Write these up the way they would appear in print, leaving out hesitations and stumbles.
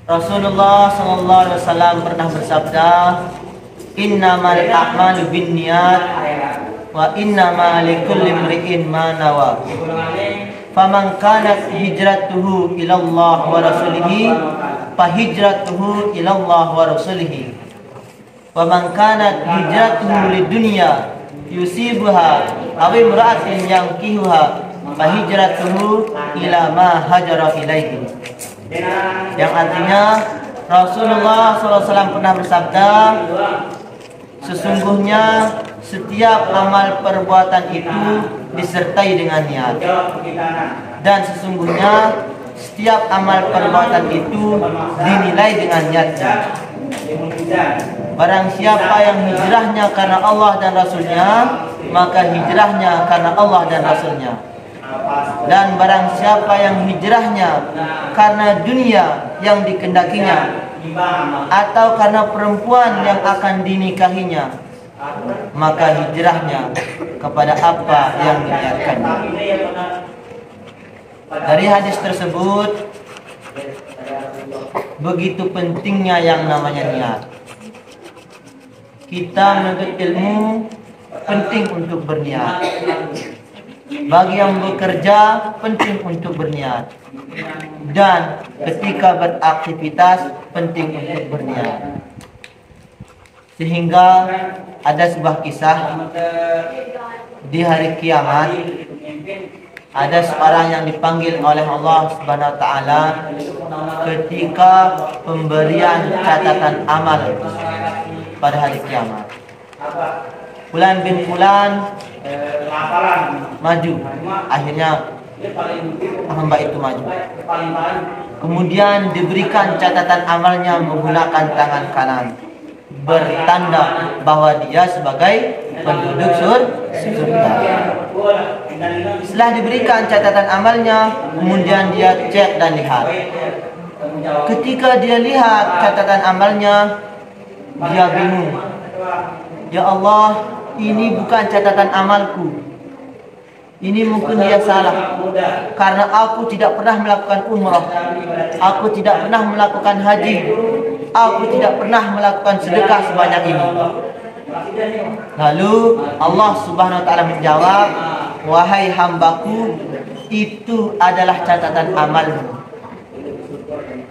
Rasulullah SAW pernah bersabda, innamal a'malu binniyat wa innama likulli imri'in ma nawa. Faman kanat hijratuhu ila Allah wa rasulihi fa hijratuhu ila Allah wa rasulihi. Wa man kanat hijratuhu lidunya yusibuha aw imra'atin yankihuha fa hijratuhu ila ma hajara ilaihi. Yang artinya Rasulullah SAW pernah bersabda, sesungguhnya setiap amal perbuatan itu disertai dengan niat, dan sesungguhnya setiap amal perbuatan itu dinilai dengan niatnya. Barang siapa yang hijrahnya karena Allah dan Rasulnya, maka hijrahnya karena Allah dan Rasulnya. Dan barang siapa yang hijrahnya karena dunia yang dikendakinya, atau karena perempuan yang akan dinikahinya, maka hijrahnya kepada apa yang diniatkannya. Dari hadis tersebut, begitu pentingnya yang namanya niat. Kita menuntut ilmu penting untuk berniat. Bagi yang bekerja penting untuk berniat, dan ketika beraktivitas penting untuk berniat. Sehingga ada sebuah kisah di hari kiamat, ada seorang yang dipanggil oleh Allah Subhanahu wa taala ketika pemberian catatan amal pada hari kiamat. Fulan bin Fulan maju. Akhirnya hamba itu maju. Kemudian diberikan catatan amalnya menggunakan tangan kanan, bertanda bahwa dia sebagai penduduk surga. Setelah diberikan catatan amalnya, kemudian dia cek dan lihat. Ketika dia lihat catatan amalnya, dia bingung. Ya Allah, ini bukan catatan amalku. Ini mungkin dia salah, karena aku tidak pernah melakukan umrah, aku tidak pernah melakukan haji, aku tidak pernah melakukan sedekah sebanyak ini. Lalu Allah Subhanahu wa taala menjawab, wahai hambaku, itu adalah catatan amalmu.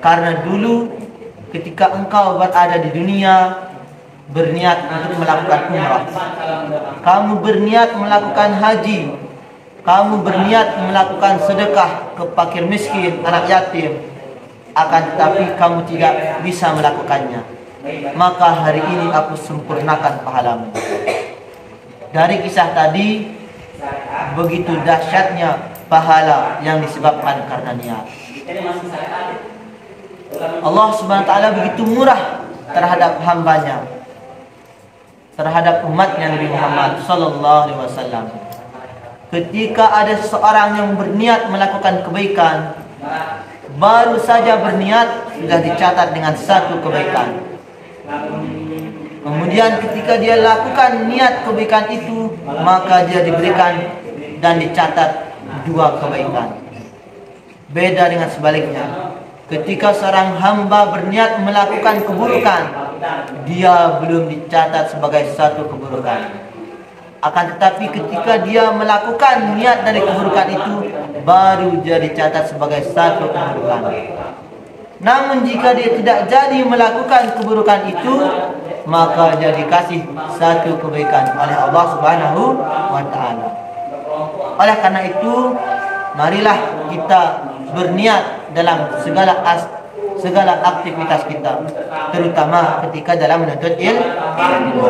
Karena dulu ketika engkau berada di dunia, berniat untuk melakukan umrah, kamu berniat melakukan haji, kamu berniat melakukan sedekah ke fakir miskin, anak yatim, akan tetapi kamu tidak bisa melakukannya. Maka hari ini aku sempurnakan pahalamu. Dari kisah tadi, begitu dahsyatnya pahala yang disebabkan karena niat. Allah Subhanahu wa taala begitu murah terhadap hambanya, terhadap umatnya Nabi Muhammad sallallahu alaihi wasallam. Ketika ada seseorang yang berniat melakukan kebaikan, baru saja berniat sudah dicatat dengan satu kebaikan. Kemudian ketika dia lakukan niat kebaikan itu, maka dia diberikan dan dicatat dua kebaikan. Beda dengan sebaliknya. Ketika seorang hamba berniat melakukan keburukan, dia belum dicatat sebagai satu keburukan. Akan tetapi ketika dia melakukan niat dari keburukan itu, baru dia dicatat sebagai satu keburukan. Namun jika dia tidak jadi melakukan keburukan itu, maka dia dikasih satu kebaikan oleh Allah Subhanahu wa taala. Oleh karena itu, marilah kita berniat dalam segala aktivitas kita, terutama ketika dalam menuntut ilmu.